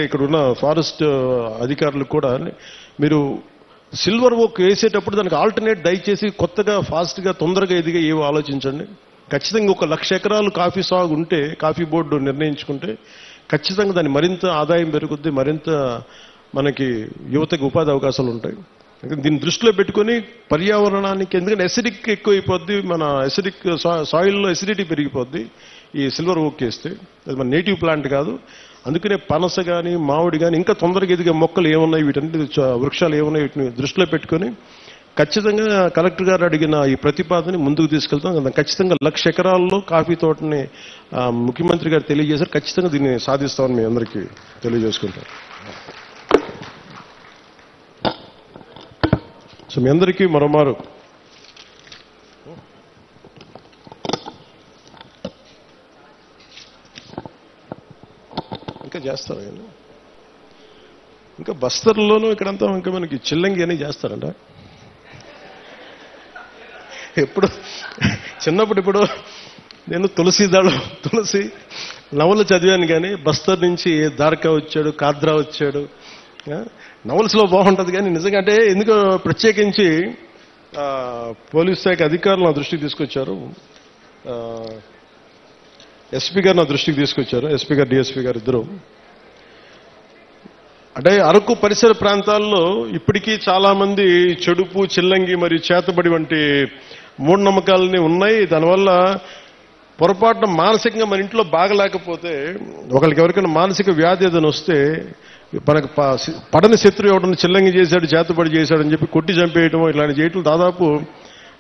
ఇక్కడ ఉన్న ఫారెస్ట్ అధికారులు కూడా మీరు సిల్వర్ ఓక్ వేసేటప్పుడు దానికి ఆల్టర్నేట్ దయచేసి కొత్తగా ఫాస్ట్గా తొందరగా ఎదిగా ఏవో ఆలోచించండి. ఖచ్చితంగా 1,00,000 ఎకరాలు కాఫీ సాగు ఉంటే కాఫీ బోర్డు నిర్ణయించుకుంటే ఖచ్చితంగా దాన్ని మరింత ఆదాయం పెరుగుద్ది, మరింత మనకి యువతకి ఉపాధి అవకాశాలు ఉంటాయి. దీన్ని దృష్టిలో పెట్టుకొని పర్యావరణానికి, ఎందుకంటే ఎసిడిక్ ఎక్కువైపోద్ది, మన ఎసిడిక్ సాయిల్లో ఎసిడిటీ పెరిగిపోద్ది ఈ సిల్వర్ ఓక్ వేస్తే. అది మన నేటివ్ ప్లాంట్ కాదు. అందుకనే పనస కానీ మామిడి కానీ ఇంకా తొందరగా ఎదిగే మొక్కలు ఏమున్నాయి, వీటన్నిటి వృక్షాలు ఏమున్నాయి, వీటిని దృష్టిలో పెట్టుకొని ఖచ్చితంగా కలెక్టర్ గారు అడిగిన ఈ ప్రతిపాదనని ముందుకు తీసుకెళ్తాం. ఖచ్చితంగా 1,00,000 ఎకరాల్లో కాఫీ తోటని ముఖ్యమంత్రి గారు తెలియజేశారు. ఖచ్చితంగా దీన్ని సాధిస్తామని మీ అందరికీ తెలియజేసుకుంటాం. సో మీ అందరికీ మరోమారు ఇంకా చేస్తారు, ఇంకా బస్తర్లోనూ ఇక్కడంతా ఇంకా మనకి చిల్లంగి అని చేస్తారంట. ఎప్పుడు చిన్నప్పుడు ఇప్పుడు నేను తులసి నవలు చదివాను, కానీ బస్తర్ నుంచి దార్కా వచ్చాడు, కాద్రా వచ్చాడు. నవల్స్లో బాగుంటుంది, కానీ నిజంగా అంటే ఎందుకో ప్రత్యేకించి పోలీస్ శాఖ అధికారులు నా దృష్టికి తీసుకొచ్చారు, ఎస్పీ గారు నా దృష్టికి తీసుకొచ్చారు, ఎస్పీ గారు డిఎస్పీ గారు ఇద్దరు. అంటే అరకు పరిసర ప్రాంతాల్లో ఇప్పటికీ చాలా మంది చెడుపు, చిల్లంగి మరియు చేతబడి వంటి మూఢనమ్మకాలని ఉన్నాయి. దానివల్ల పొరపాటున మానసికంగా మన ఇంట్లో బాగలేకపోతే, ఒకరికి ఎవరికైనా మానసిక వ్యాధి ఏదైనా వస్తే మనకు పడని శత్రువు ఎవడన్నా చిల్లంగి చేశాడు, చేతబడి చేశాడని చెప్పి కొట్టి చంపేయటం, ఇలాంటి చేయటం దాదాపు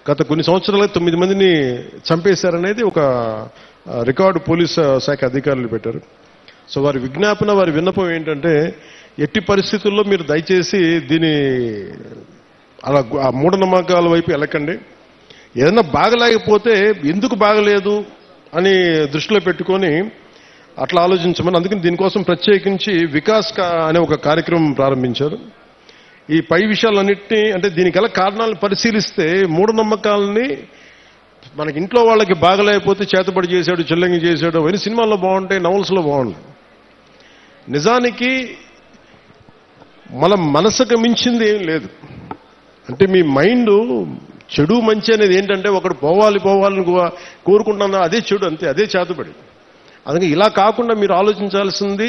గత కొన్ని సంవత్సరాలుగా 9 మందిని చంపేశారనేది ఒక రికార్డు పోలీస్ శాఖ అధికారులు పెట్టారు. సో వారి విజ్ఞాపన, వారి విన్నపం ఏంటంటే, ఎట్టి పరిస్థితుల్లో మీరు దయచేసి దీని అలా ఆ మూఢనమ్మకాల వైపు వెళ్ళకండి. ఏదైనా బాగలేకపోతే ఎందుకు బాగలేదు అని దృష్టిలో పెట్టుకొని అట్లా ఆలోచించమని, అందుకని దీనికోసం ప్రత్యేకించి వికాస్ అనే ఒక కార్యక్రమం ప్రారంభించారు. ఈ పై విషయాలన్నింటినీ, అంటే దీనికి గల కారణాలను పరిశీలిస్తే మూఢనమ్మకాలని మనకి ఇంట్లో వాళ్ళకి బాగలేకపోతే చేతబడి చేశాడు, చిల్లంగి చేశాడు అని సినిమాల్లో బాగుంటాయి, నవల్స్లో బాగుంటాయి. నిజానికి మన మనసుకు మించింది ఏం లేదు. అంటే మీ మైండ్ చెడు మంచి అనేది ఏంటంటే, ఒకడు పోవాలని కోరుకుంటున్నా అదే చెడు, అంతే, అదే చేతబడి. అందుకే ఇలా కాకుండా మీరు ఆలోచించాల్సింది,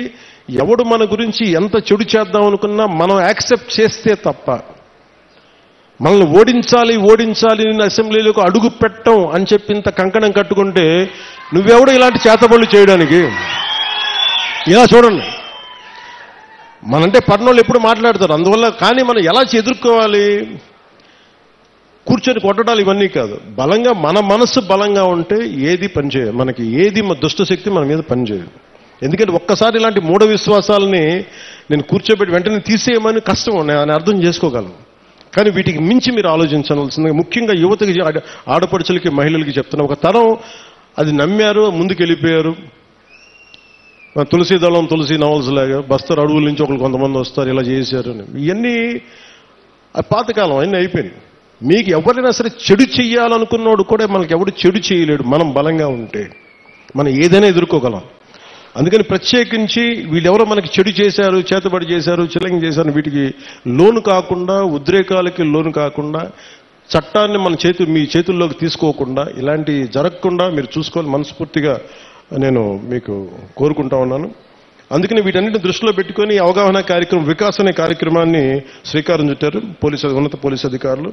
ఎవడు మన గురించి ఎంత చెడు చేద్దాం అనుకున్నా మనం యాక్సెప్ట్ చేస్తే తప్ప, మనల్ని ఓడించాలి నేను అసెంబ్లీలోకి అడుగు పెట్టం అని చెప్పి ఇంత కంకణం కట్టుకుంటే నువ్వెవడు ఇలాంటి చేతబడులు చేయడానికి? ఇలా చూడండి, మనంటే పర్నోళ్ళు ఎప్పుడు మాట్లాడతారు, అందువల్ల. కానీ మనం ఎలా ఎదుర్కోవాలి? కూర్చొని కొట్టడాలు ఇవన్నీ కాదు. బలంగా మన మనస్సు బలంగా ఉంటే ఏది పనిచేయదు, మనకి ఏది దుష్టశక్తి మన మీద పనిచేయదు. ఎందుకంటే ఒక్కసారి ఇలాంటి మూఢ విశ్వాసాలని నేను కూర్చోబెట్టి వెంటనే తీసేయమని కష్టం, నేను అర్థం చేసుకోగలను. కానీ వీటికి మించి మీరు ఆలోచించవలసింది, ముఖ్యంగా యువతకి, ఆడపడుచులకి, మహిళలకి చెప్తున్నా. ఒక తరం అది నమ్మారు, ముందుకు వెళ్ళిపోయారు. తులసి నవల్స్ లాగా బస్తర్ అడవుల నుంచి ఒకరు కొంతమంది వస్తారు, ఇలా చేశారు. ఇవన్నీ పాతకాలం, అన్నీ అయిపోయినాయి. మీకు ఎవరైనా సరే చెడు చెయ్యాలనుకున్నోడు కూడా మనకి ఎవడు చెడు చేయలేడు, మనం బలంగా ఉంటే మనం ఏదైనా ఎదుర్కోగలం. అందుకని ప్రత్యేకించి వీళ్ళెవరో మనకి చెడు చేశారు, చేతబడి చేశారు, చిల్లంగి చేశారు, వీటికి లోను కాకుండా, ఉద్రేకాలకి లోను కాకుండా, చట్టాన్ని మీ చేతుల్లోకి తీసుకోకుండా, ఇలాంటి జరగకుండా మీరు చూసుకోవాలి మనస్ఫూర్తిగా నేను మీకు కోరుకుంటా ఉన్నాను. అందుకని వీటన్నిటిని దృష్టిలో పెట్టుకొని అవగాహన కార్యక్రమం, వికాస్ అనే కార్యక్రమాన్ని శ్రీకారం చుట్టారు ఉన్నత పోలీసు అధికారులు.